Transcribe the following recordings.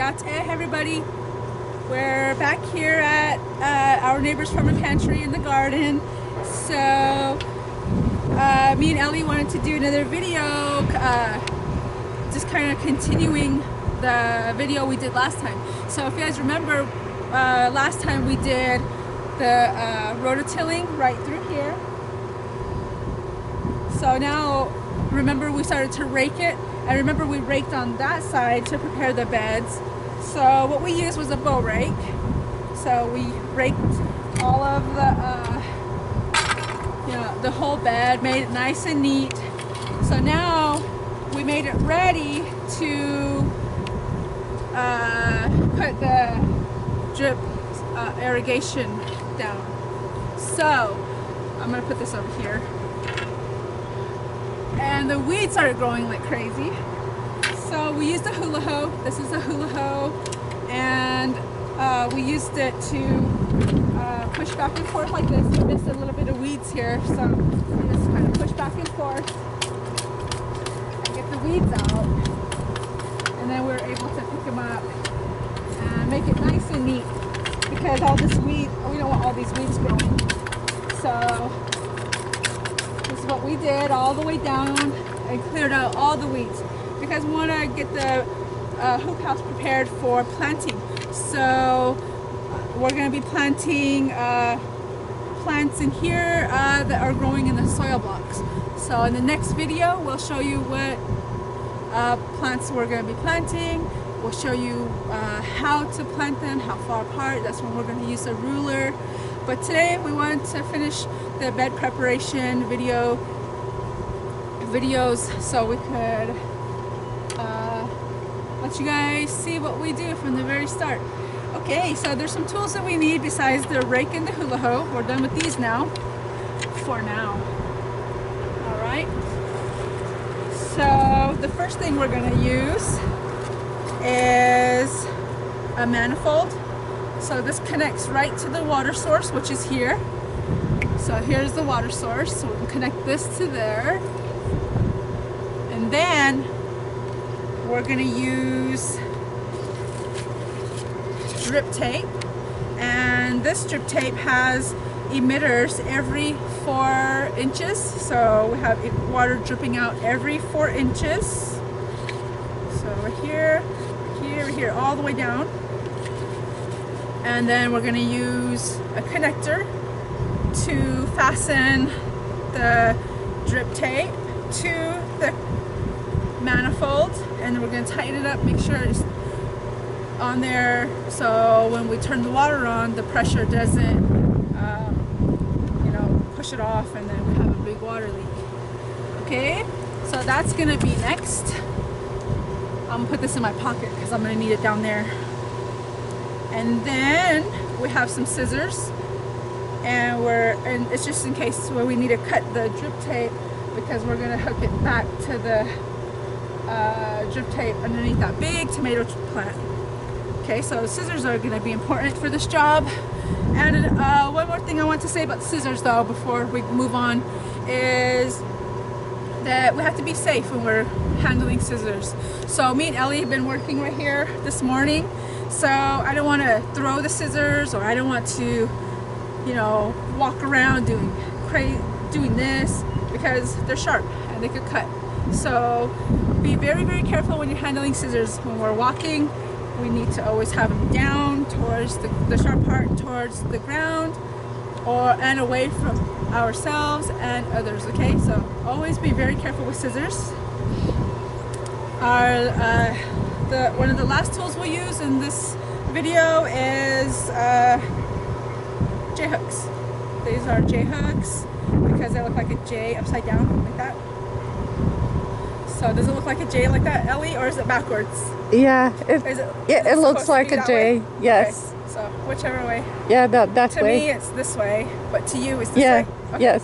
Hey everybody, we're back here at our neighbor's farm and pantry in the garden. So me and Ellie wanted to do another video, just kind of continuing the video we did last time. So if you guys remember, last time we did the rototilling right through here. So now remember we started to rake it. I remember we raked on that side to prepare the beds. So what we used was a bow rake. So we raked all of the, the whole bed, made it nice and neat. So now we made it ready to put the drip irrigation down. So I'm gonna put this over here. And the weeds started growing like crazy. So we used a hula hoe. This is a hula hoe. And we used it to push back and forth like this. We missed a little bit of weeds here. So we just kind of push back and forth and get the weeds out. And then we're able to pick them up and make it nice and neat. Because all this weed, we don't want all these weeds growing. So this is what we did all the way down and cleared out all the weeds because we want to get the hoop house prepared for planting. So we're going to be planting plants in here that are growing in the soil blocks. So in the next video we'll show you what plants we're going to be planting. We'll show you how to plant them, how far apart. That's when we're going to use a ruler. But today we want to finish the bed preparation videos so we could let you guys see what we do from the very start. Okay, so there's some tools that we need besides the rake and the hula hoe. We're done with these now, for now. Alright, so the first thing we're going to use is a manifold. So this connects right to the water source, which is here. So here's the water source. So we can connect this to there. And then we're going to use drip tape. And this drip tape has emitters every 4 inches. So we have water dripping out every 4 inches. So we're here, here, all the way down. And then we're going to use a connector to fasten the drip tape to the manifold, and then we're going to tighten it up, make sure it's on there so when we turn the water on the pressure doesn't push it off and then we have a big water leak. Okay, so that's going to be next. I'm going to put this in my pocket because I'm going to need it down there. And then we have some scissors, and it's just in case where we need to cut the drip tape because we're going to hook it back to the drip tape underneath that big tomato plant. Okay, so scissors are going to be important for this job. And one more thing I want to say about scissors though before we move on is that we have to be safe when we're handling scissors. So me and Ellie have been working right here this morning. So I don't want to throw the scissors, or I don't want to, walk around doing this because they're sharp and they could cut. So be very, very careful when you're handling scissors. When we're walking, we need to always have them down towards the sharp part towards the ground and away from ourselves and others. Okay, so always be very careful with scissors. One of the last tools we'll use in this video is J-hooks. These are J-hooks because they look like a J upside down like that. So does it look like a J like that, Ellie, or is it backwards? Yeah, it looks like a J. Way? Yes. Okay. So whichever way. Yeah, that way. To me it's this way, but to you it's this way. Okay. Yes.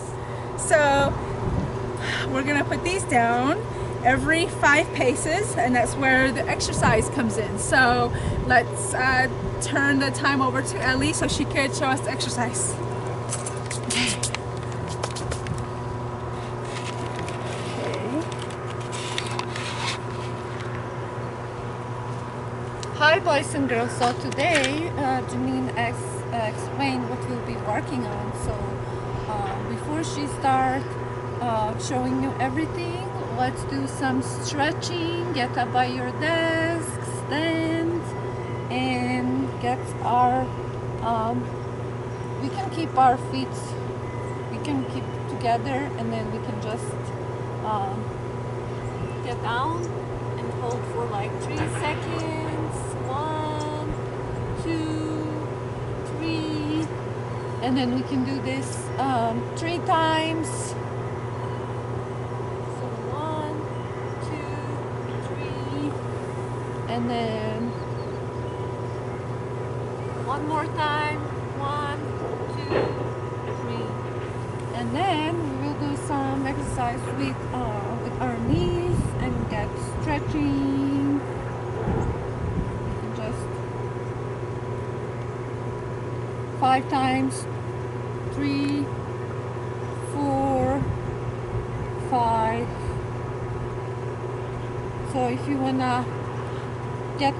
So we're gonna put these down every 5 paces, and that's where the exercise comes in. So let's turn the time over to Ellie so she could show us the exercise. Hi boys and girls, so today Janine explained what we'll be working on. So before she starts showing you everything, let's do some stretching, get up by your desk, stand, and get our, we can keep our feet, we can keep together, and then we can just get down and hold for like 3 seconds. 1, 2, 3, and then we can do this 3 times. So 1, 2, 3, and then one more time. 1, 2, 3, and then we will do some exercise with our knees and get stretching. 5 times, 3, 4, 5. So if you wanna get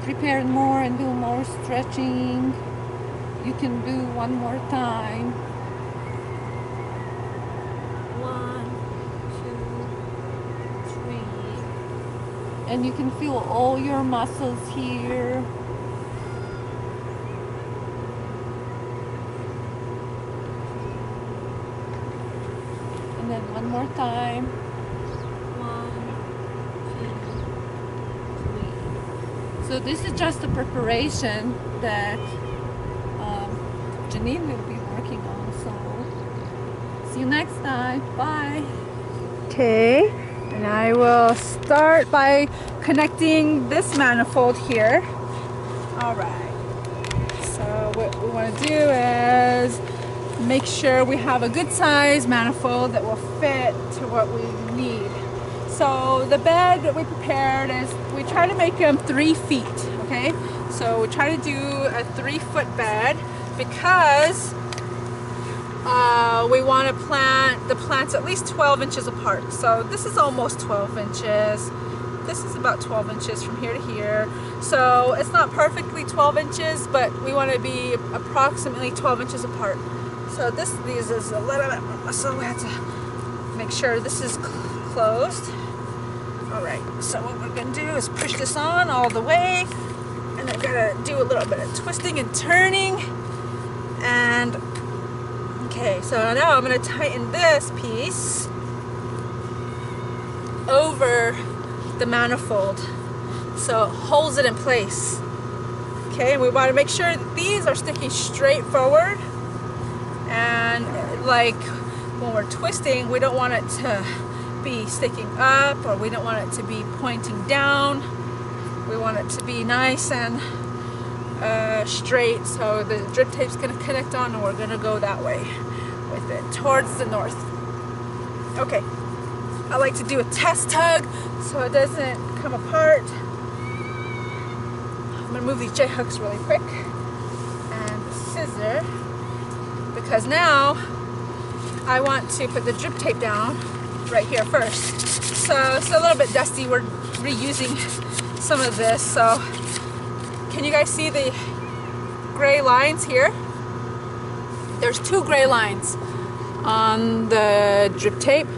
prepared more and do more stretching, you can do one more time. 1, 2, 3, and you can feel all your muscles here. And then one more time. 1, 2, 3. So this is just a preparation that Janine will be working on. So see you next time. Bye. Okay, and I will start by connecting this manifold here. All right. So what we want to do is make sure we have a good size manifold that will fit to what we need. So the bed that we prepared is, we try to make them 3 feet, okay? So we try to do a 3-foot bed because we want to plant the plants at least 12 inches apart. So this is almost 12 inches. This is about 12 inches from here to here. So it's not perfectly 12 inches, but we want to be approximately 12 inches apart. So these is a little bit, so we have to make sure this is closed. All right, so what we're gonna do is push this on all the way, and I'm gonna do a little bit of twisting and turning. And okay, so now I'm gonna tighten this piece over the manifold so it holds it in place. Okay, and we want to make sure that these are sticking straight forward. And like when we're twisting, we don't want it to be sticking up, or we don't want it to be pointing down. We want it to be nice and straight. So the drip tape's going to connect on, and we're going to go that way with it towards the north. Okay, I like to do a test tug so it doesn't come apart. I'm going to move these J hooks really quick, and the scissor, because now I want to put the drip tape down right here first. So it's a little bit dusty. We're reusing some of this. So can you guys see the gray lines here? There's 2 gray lines on the drip tape.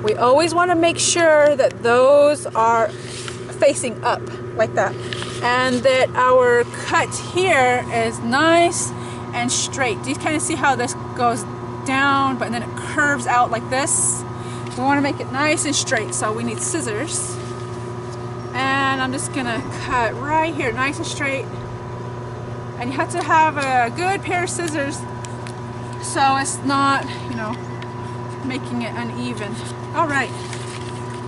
We always want to make sure that those are facing up like that, and that our cut here is nice and straight. Do you kind of see how this goes down, but then it curves out like this? We want to make it nice and straight, so we need scissors. And I'm just gonna cut right here, nice and straight. And you have to have a good pair of scissors so it's not, you know, making it uneven. All right,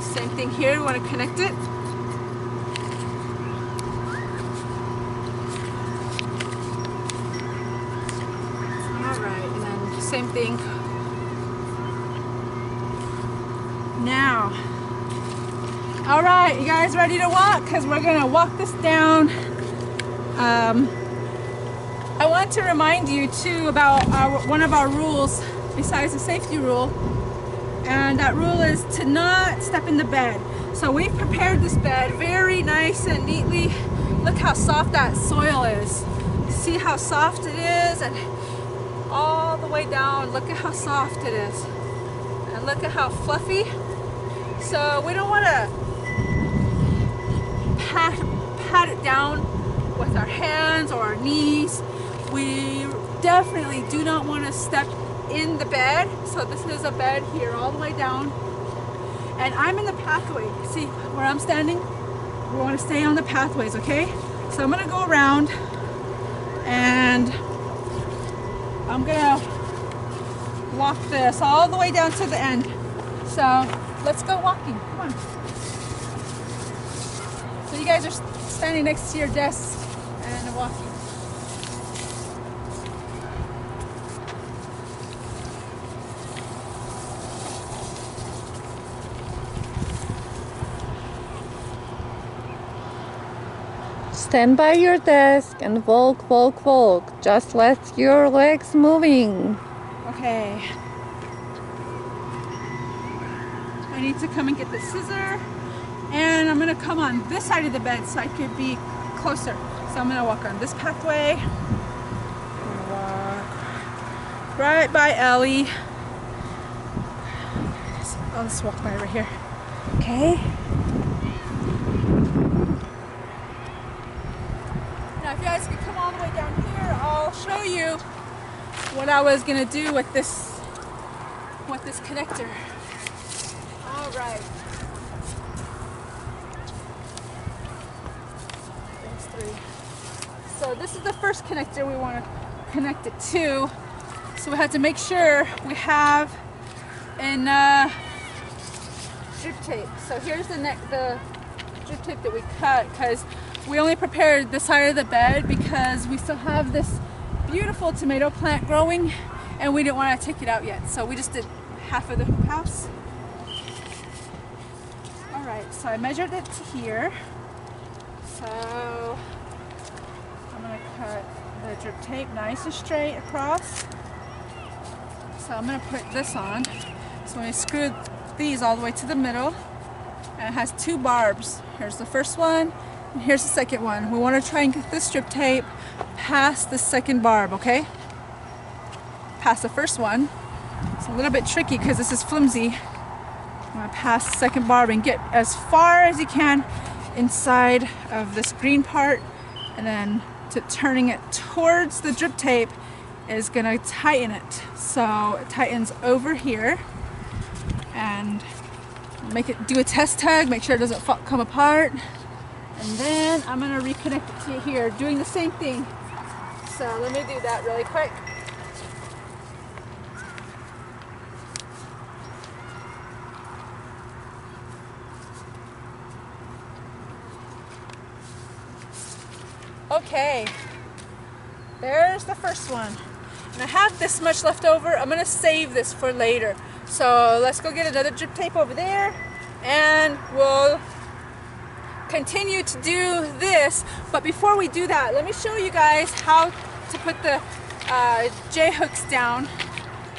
same thing here. We want to connect it. Same thing. Now, all right, you guys ready to walk? Because we're gonna walk this down. I want to remind you too about one of our rules besides the safety rule, and that rule is to not step in the bed. So we've prepared this bed very nice and neatly. Look how soft that soil is. See how soft it is, and all the way down, look at how soft it is. And look at how fluffy. So we don't want to pat it down with our hands or our knees. We definitely do not want to step in the bed. So this is a bed here all the way down. And I'm in the pathway. See where I'm standing? We want to stay on the pathways, okay? So I'm going to go around and I'm going to walk this all the way down to the end. So let's go walking. Come on. So you guys are standing next to your desk and walking. Stand by your desk and walk, walk, walk. Just let your legs moving. Okay. I need to come and get the scissor. And I'm gonna come on this side of the bed so I could be closer. So I'm gonna walk on this pathway. Walk right by Ellie. I'll just walk by right here. Okay. Now if you guys could come all the way down here, I'll show you what I was gonna do with this connector. All right. There's 3. So this is the first connector we want to connect it to. So we have to make sure we have enough drip tape. So here's the drip tape that we cut, because we only prepared the side of the bed because we still have this beautiful tomato plant growing and we didn't want to take it out yet. So we just did half of the hoop house. All right, so I measured it to here. So I'm gonna cut the drip tape nice and straight across. So I'm gonna put this on. So I screwed these all the way to the middle, and it has 2 barbs. Here's the first one, and here's the second one. We want to try and get this strip tape past the second barb, okay? Past the first one. It's a little bit tricky because this is flimsy. I'm gonna pass the second barb and get as far as you can inside of this green part, and then turning it towards the drip tape is gonna tighten it. So it tightens over here, and do a test tug, make sure it doesn't come apart, and then I'm gonna reconnect it to here, doing the same thing. So let me do that really quick. Okay, there's the first one. And I have this much left over. I'm gonna save this for later. So let's go get another drip tape over there and we'll continue to do this. But before we do that, let me show you guys how to put the J-hooks down.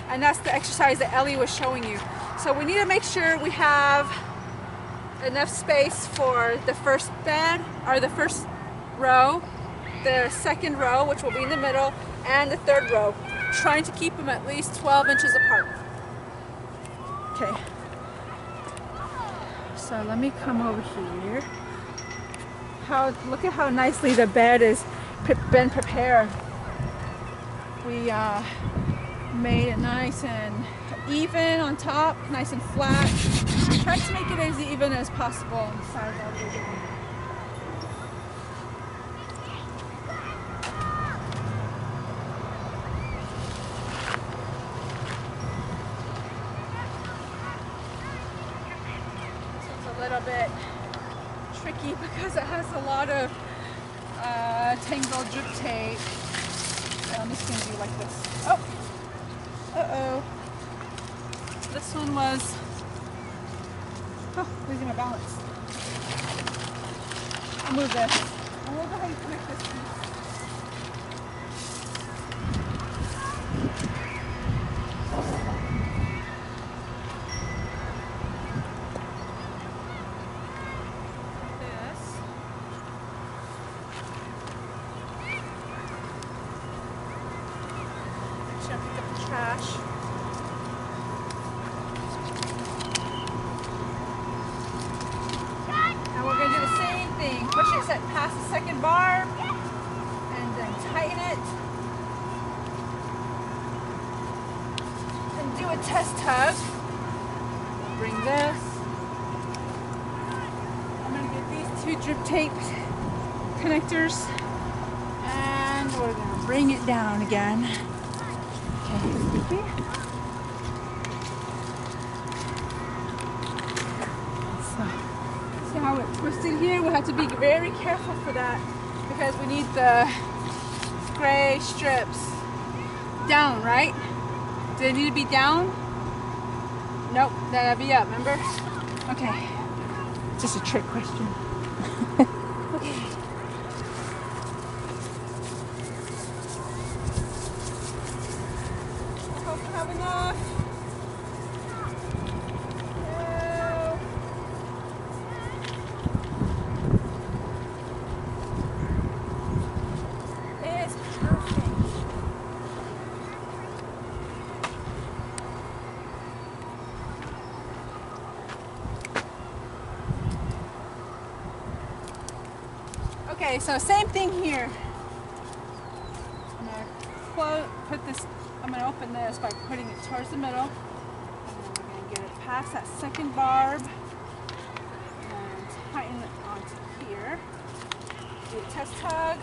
And that's the exercise that Ellie was showing you. So we need to make sure we have enough space for the first bed, or the first row, the second row, which will be in the middle, and the third row, trying to keep them at least 12 inches apart. Okay, so let me come over here. Look at how nicely the bed has been prepared. We made it nice and even on top, nice and flat. Try to make it as even as possible on the sides of the room. Little bit tricky because it has a lot of tangled drip tape. So I'm just going to do like this. Oh! Uh-oh. This one was... Oh, losing my balance. I'll move this. And we'll go ahead and connect this piece. trash. And we're gonna do the same thing. Push it past the second barb and then tighten it. And do a test tug. Bring this. I'm gonna get these two drip tape connectors and we're gonna bring it down again. Okay. So, see how it's twisted here? We have to be very careful for that because we need the gray strips down, right? Do they need to be down? Nope, they gotta be up, remember? Okay, just a trick question. Okay. I hope you have enough. It's perfect. Okay, so same thing here. I'm gonna open this by putting it towards the middle. And then we're gonna get it past that second barb and tighten it onto here. Do a test tug.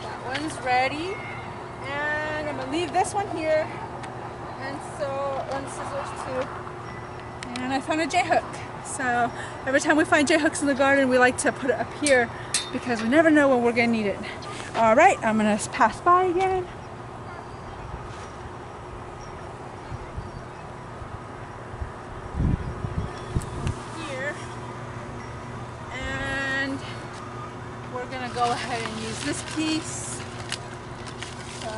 That one's ready. And I'm gonna leave this one here. And so on scissors too. And I found a J-hook. So every time we find J-hooks in the garden, we like to put it up here because we never know when we're gonna need it. All right, I'm gonna pass by again. Here. And we're gonna go ahead and use this piece. So,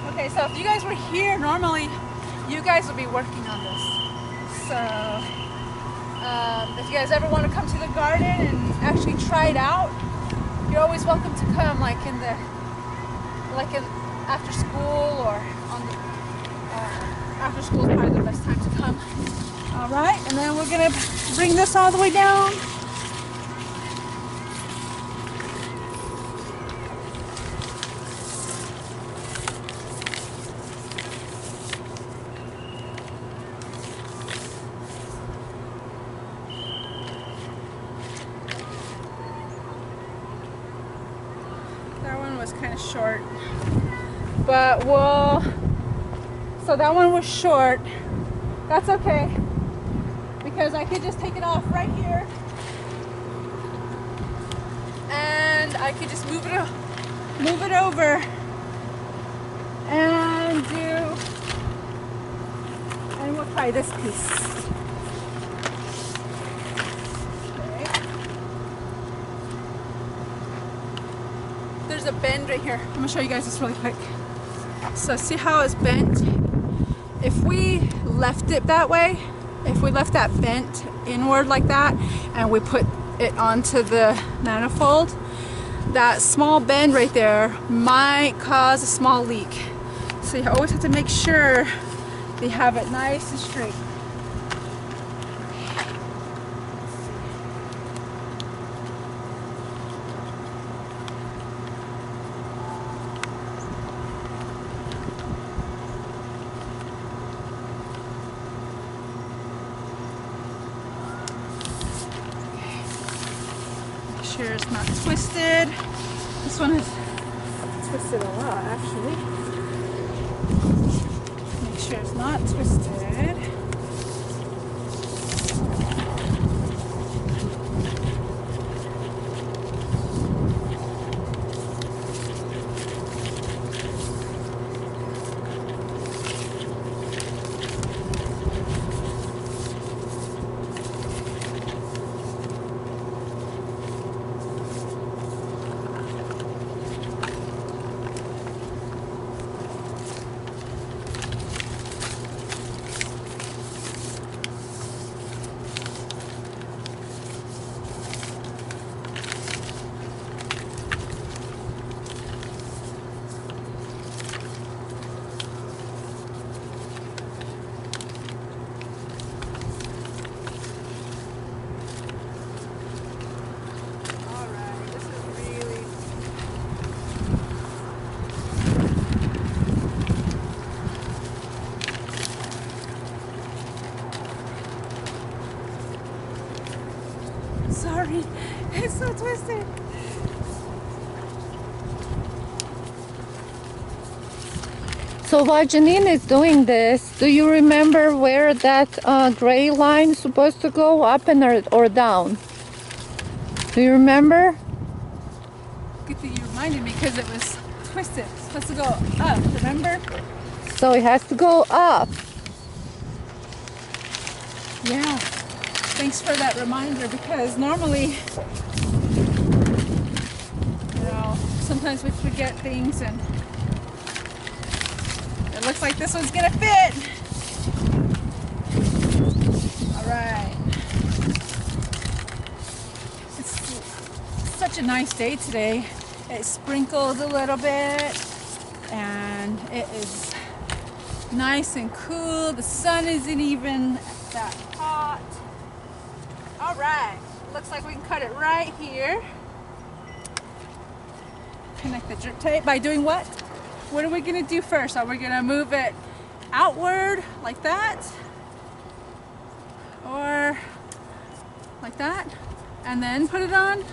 okay, so if you guys were here, normally you guys would be working on this. So if you guys ever want to come to the garden and actually try it out, you're always welcome to come, like in after school or on the after school is probably the best time to come. All right, and then we're gonna bring this all the way down. Was kind of short, but so that one was short. That's okay because I could just take it off right here and I could just move it over and we'll try this piece. There's a bend right here. I'm gonna show you guys this really quick. So see how it's bent? If we left it that way, if we left that bent inward like that and we put it onto the manifold, that small bend right there might cause a small leak. So you always have to make sure they have it nice and straight. Sure it's not twisted. This one is twisted a lot actually. Make sure it's not twisted. sorry. It's so twisted. So while Janine is doing this, do you remember where that gray line is supposed to go, up and or down? Do you remember? Good thing you reminded me because it was twisted. It's supposed to go up, remember? So it has to go up. Yeah. Thanks for that reminder because normally, you know, sometimes we forget things and it looks like this one's gonna fit. All right. It's such a nice day today. It sprinkled a little bit and it is nice and cool. The sun isn't even that hot. All right. Looks like we can cut it right here. Connect the drip tape by doing what? What are we gonna do first? Are we gonna move it outward like that? Or like that? And then put it on?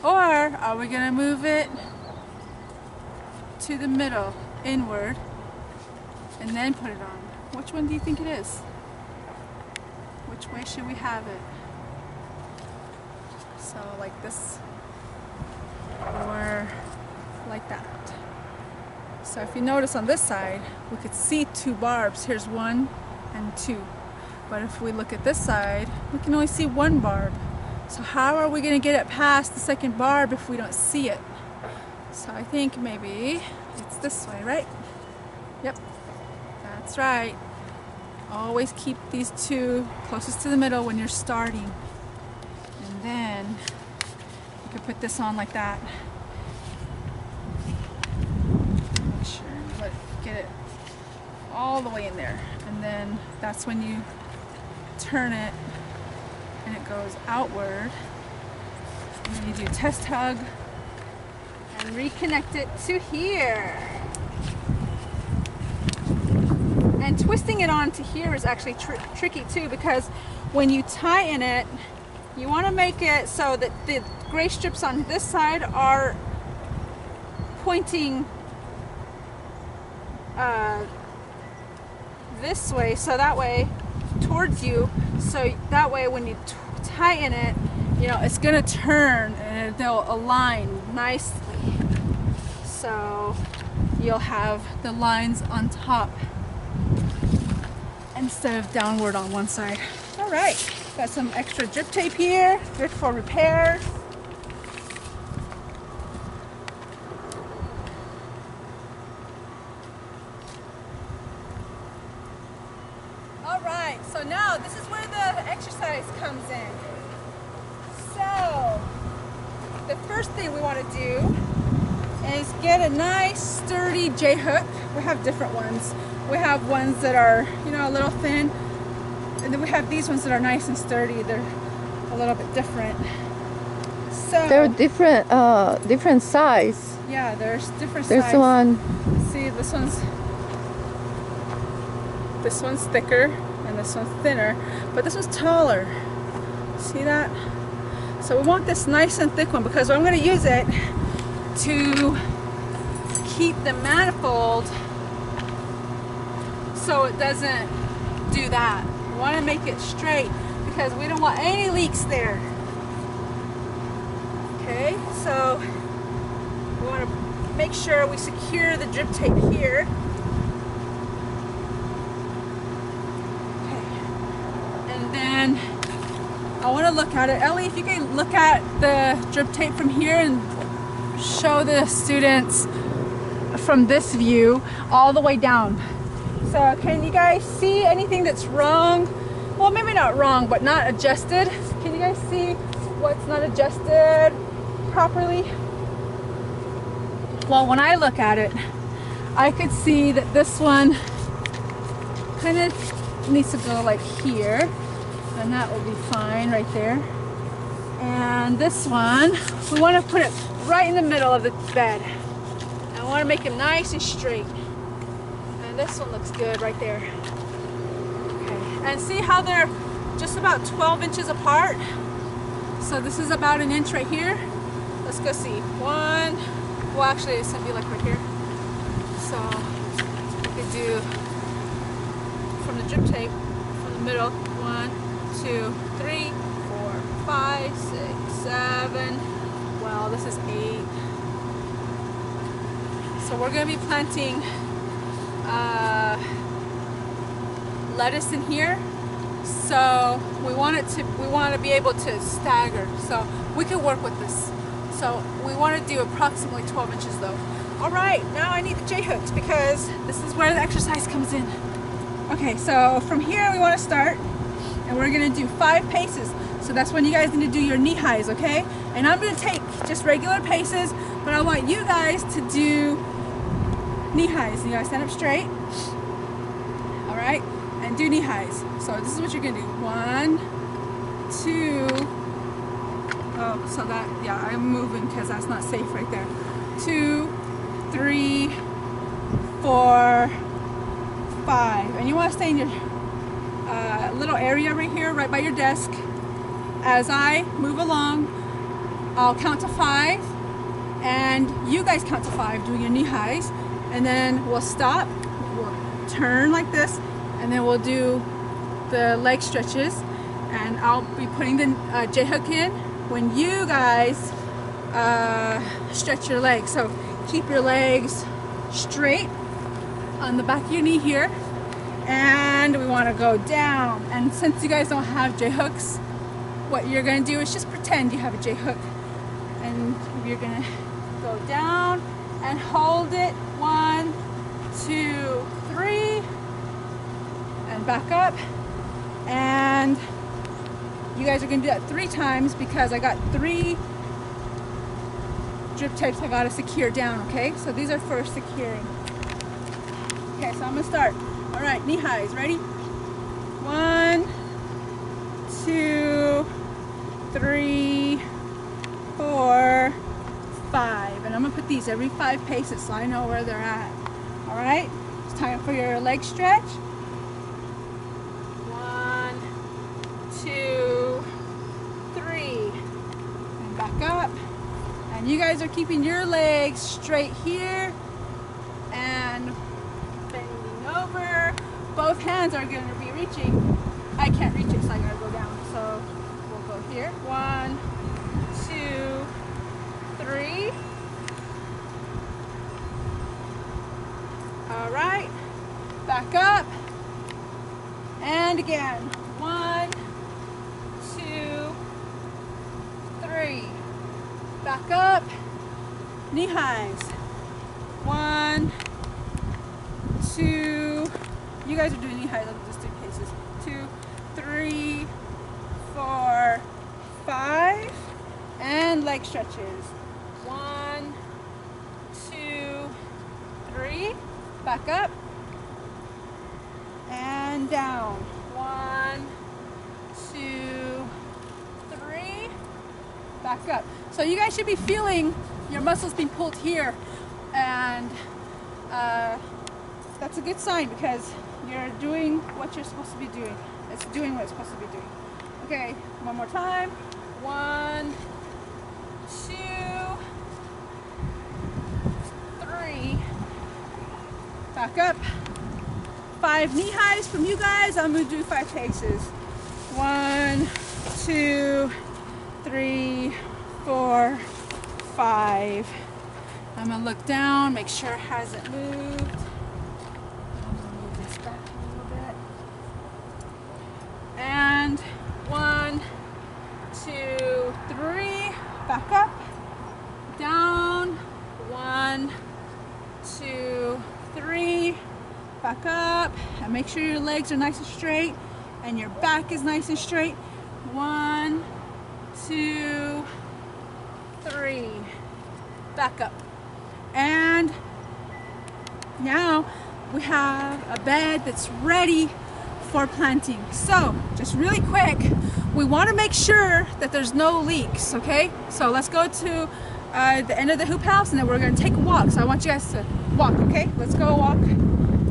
Or are we gonna move it to the middle, inward, and then put it on? Which one do you think it is? Which way should we have it? So like this, or like that. So if you notice on this side, we could see two barbs. Here's 1 and 2. But if we look at this side, we can only see 1 barb. So how are we going to get it past the second barb if we don't see it? So I think maybe it's this way, right? Yep, that's right. Always keep these two closest to the middle when you're starting. And then you can put this on like that. Make sure you get it all the way in there. And then that's when you turn it and it goes outward. And then you do test hug and reconnect it to here. And twisting it onto here is actually tricky too, because when you tighten it, you want to make it so that the gray strips on this side are pointing this way, so that way towards you, so that way when you tighten it, you know, it's gonna turn and they'll align nicely, so you'll have the lines on top instead of downward on one side. All right, got some extra drip tape here, good for repairs. All right, so now this is where the exercise comes in. So the first thing we want to do is get a nice sturdy J-hook. We have different ones. We have ones that are, you know, a little thin, and then we have these ones that are nice and sturdy. They're a little bit different. So they're different size. Yeah, there's different There's size. one. See, this one's thicker and this one's thinner, but this one's taller. See that? So we want this nice and thick one because I'm going to use it to keep the manifold so it doesn't do that. We want to make it straight because we don't want any leaks there. Okay, so we want to make sure we secure the drip tape here. Okay, and then I want to look at it. Ellie, if you can look at the drip tape from here and show the students from this view all the way down. So can you guys see anything that's wrong? Well, maybe not wrong, but not adjusted. Can you guys see what's not adjusted properly? Well, when I look at it, I could see that this one kind of needs to go like here, and that will be fine right there. And this one, we want to put it right in the middle of the bed. I want to make it nice and straight. And this one looks good right there. Okay. And see how they're just about 12 inches apart? So this is about an inch right here. Let's go see. One, well actually it's gonna be like right here. So we could do from the drip tape, from the middle, 1, 2, 3, 4, 5, 6, 7, well this is 8. So we're gonna be planting lettuce in here. So we want to be able to stagger. So we can work with this. So we want to do approximately 12 inches though. All right, now I need the J-hooks because this is where the exercise comes in. Okay, so from here we want to start and we're going to do 5 paces. So that's when you guys need to do your knee highs, okay? And I'm going to take just regular paces, but I want you guys to do knee highs. You guys stand up straight. All right, and do knee highs. So this is what you're going to do. 1, 2, oh, so that, yeah, I'm moving because that's not safe right there. 2, 3, 4, 5. And you want to stay in your little area right here, right by your desk. As I move along, I'll count to 5, and you guys count to 5 doing your knee highs, and then we'll stop, we'll turn like this, and then we'll do the leg stretches, and I'll be putting the J-hook in when you guys stretch your legs. So keep your legs straight on the back of your knee here, and we want to go down. And since you guys don't have J-hooks, what you're going to do is just pretend you have a J-hook, and you're going to go down and hold it. 1, 2, 3, and back up. And you guys are going to do that 3 times because I got 3 drip tapes I got to secure down, okay? So these are for securing. Okay, so I'm going to start. All right, knee highs, ready? 1, 2, 3, 4, 5. And I'm going to put these every 5 paces so I know where they're at. All right, it's time for your leg stretch. 1, 2, 3, and back up. And you guys are keeping your legs straight here and bending over. Both hands are going to be reaching. I can't reach it, so I gotta go down. So we'll go here. 1, 2, 3. All right, back up. And again. 1, 2, 3. Back up. Knee highs. 1, 2. You guys are doing knee highs. Let me just do paces. 2, 3, 4, 5. And leg stretches. 1, 2, 3. Back up. And down. 1, 2, 3. Back up. So you guys should be feeling your muscles being pulled here, and that's a good sign because you're doing what you're supposed to be doing. It's doing what it's supposed to be doing. Okay, one more time. 1, 2, 3. Back up. 5 knee highs from you guys. I'm going to do 5 paces. 1, 2, 3, 4, 5. I'm going to look down, make sure it hasn't moved. I'm going to move this back a little bit. And 1, 2, 3. Back up. Down. 1, 2, 3. Back up. And make sure your legs are nice and straight and your back is nice and straight. 1, 2, 3. Back up. And now we have a bed that's ready for planting. So just really quick, we want to make sure that there's no leaks, okay? So let's go to the end of the hoop house and then we're going to take a walk. So I want you guys to walk, okay? Let's go walk.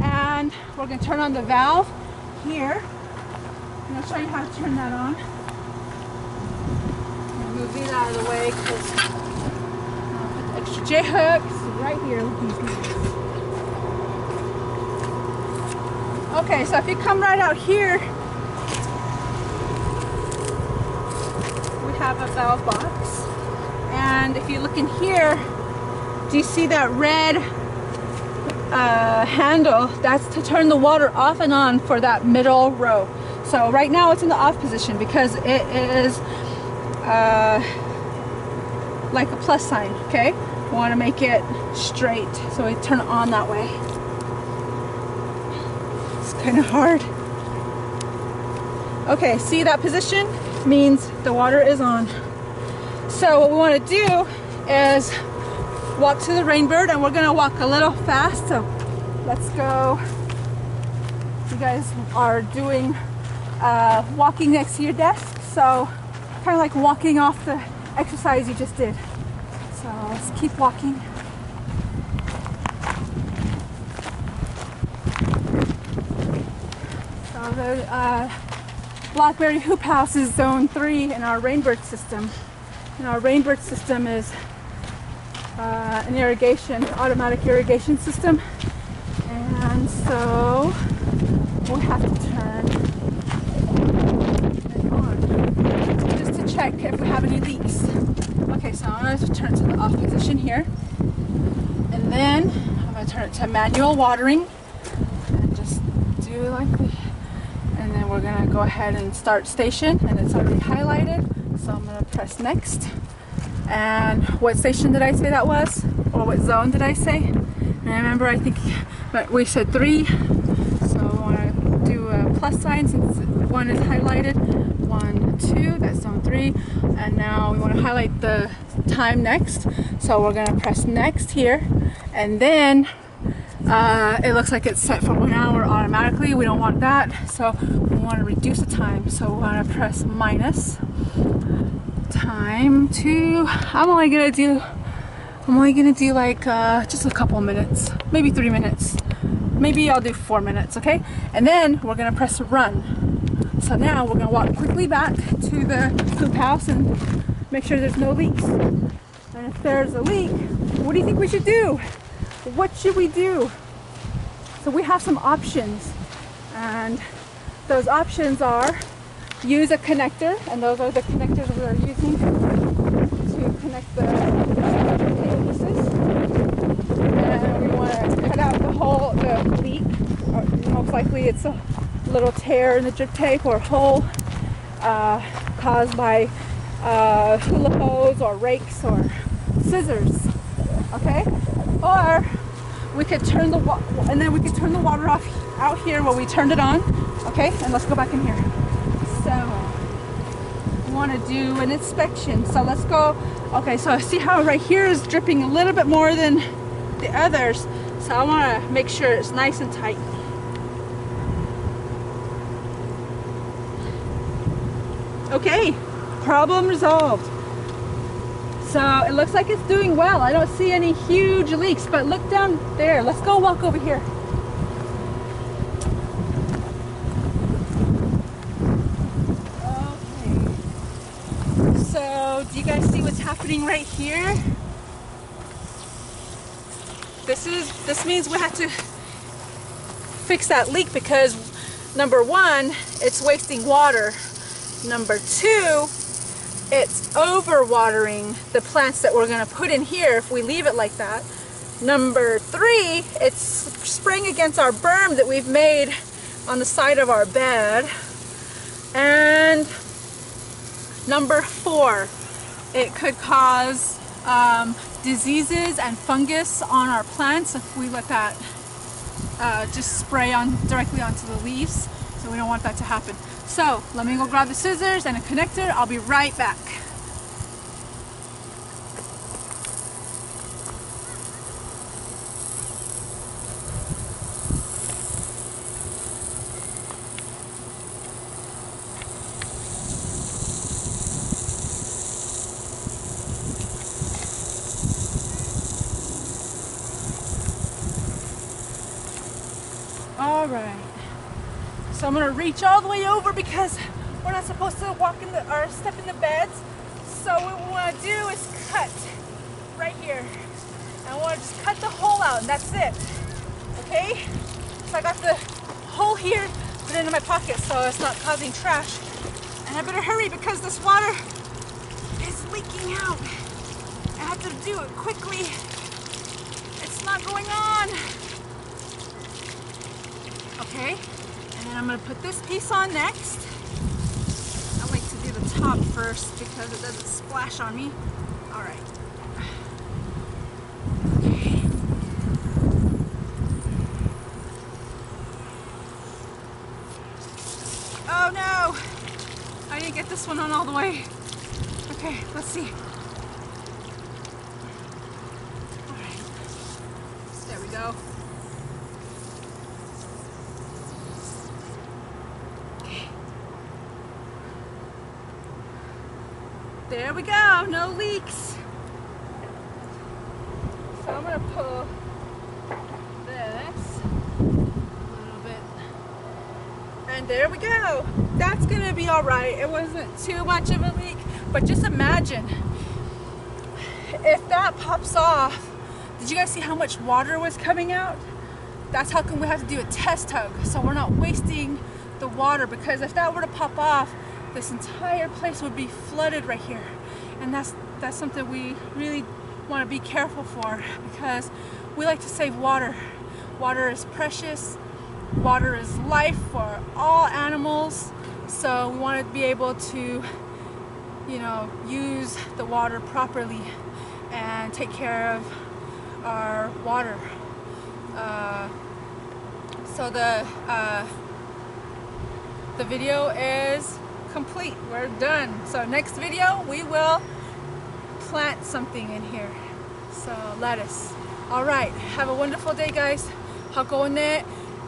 And we're going to turn on the valve here. I'm going to show you how to turn that on. Move these out of the way because I'll put the extra J-hooks right here with these guys. Okay, so if you come right out here, we have a valve box. And if you look in here, do you see that red handle? That's to turn the water off and on for that middle row. So right now it's in the off position because it is like a plus sign, okay? We want to make it straight, so we turn it on that way. It's kind of hard. Okay, see that position? Means the water is on. So what we want to do is walk to the Rainbird, and we're going to walk a little fast. So let's go. You guys are doing walking next to your desk, so kind of like walking off the exercise you just did. So let's keep walking. So the Blackberry Hoop House is zone 3 in our Rainbird system. And our Rainbird system is an irrigation, automatic irrigation system. And so we have to turn it on just to check if we have any leaks. Okay, so I'm going to turn it to the off position here. And then I'm going to turn it to manual watering. And just do like this. And then we're going to go ahead and start station. And it's already highlighted. So I'm going to press next. And what station did I say that was? Or what zone did I say? And remember, I think but we said 3. So I want to do a plus sign since 1 is highlighted. 1, 2, that's zone 3. And now we want to highlight the time next. So we're going to press next here. And then it looks like it's set for 1 hour automatically. We don't want that. So we want to reduce the time. So we want to press minus time to, I'm only gonna do like just a couple minutes, maybe 3 minutes, maybe I'll do 4 minutes, okay? And then we're gonna press run. So now we're gonna walk quickly back to the hoop house and make sure there's no leaks. And if there's a leak, what do you think we should do? What should we do? So we have some options, and those options are use a connector, and those are the connectors we are using to connect the cable pieces. And we want to cut out the leak, or most likely it's a little tear in the drip tape or hole caused by hula hose or rakes or scissors, okay? Or we could turn the water off out here where we turned it on, okay? And let's go back in here. So we want to do an inspection. So let's go. Okay, so see how right here is dripping a little bit more than the others. So I want to make sure it's nice and tight. Okay, problem resolved. So it looks like it's doing well. I don't see any huge leaks, but look down there. Let's go walk over here. So do you guys see what's happening right here? This means we have to fix that leak because number 1, it's wasting water. Number 2, it's overwatering the plants that we're going to put in here if we leave it like that. Number 3, it's spraying against our berm that we've made on the side of our bed. And number 4, it could cause diseases and fungus on our plants if we let that just spray on directly onto the leaves. So we don't want that to happen. So let me go grab the scissors and a connector. I'll be right back. All right, so I'm gonna reach all the way over because we're not supposed to walk in or step in the beds. So what we want to do is cut right here. I want to just cut the hole out and that's it. Okay? So I got the hole here, put it in my pocket so it's not causing trash. And I better hurry because this water is leaking out. I have to do it quickly. It's not going on. Okay, and then I'm going to put this piece on next. I like to do the top first because it doesn't splash on me. All right. Okay. Oh no! I didn't get this one on all the way. Okay, let's see. All right. There we go. There we go, no leaks. So I'm gonna pull this a little bit. And there we go. That's gonna be all right. It wasn't too much of a leak, but just imagine if that pops off. Did you guys see how much water was coming out? That's how come we have to do a test tug, so we're not wasting the water, because if that were to pop off, this entire place would be flooded right here. And that's something we really want to be careful for, because we like to save water. Water is precious. Water is life for all animals. So we want to be able to, you know, use the water properly and take care of our water. So the video is complete. We're done. So next video we will plant something in here. So lettuce. All right. Have a wonderful day, guys. Hakone,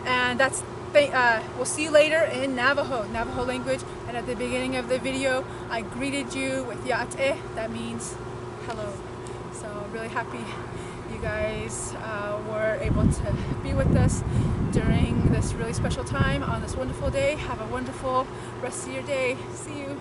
and that's we'll see you later in Navajo language. And at the beginning of the video, I greeted you with Yate. That means hello. So really happy you guys were able to be with us during this really special time on this wonderful day. Have a wonderful rest of your day. See you.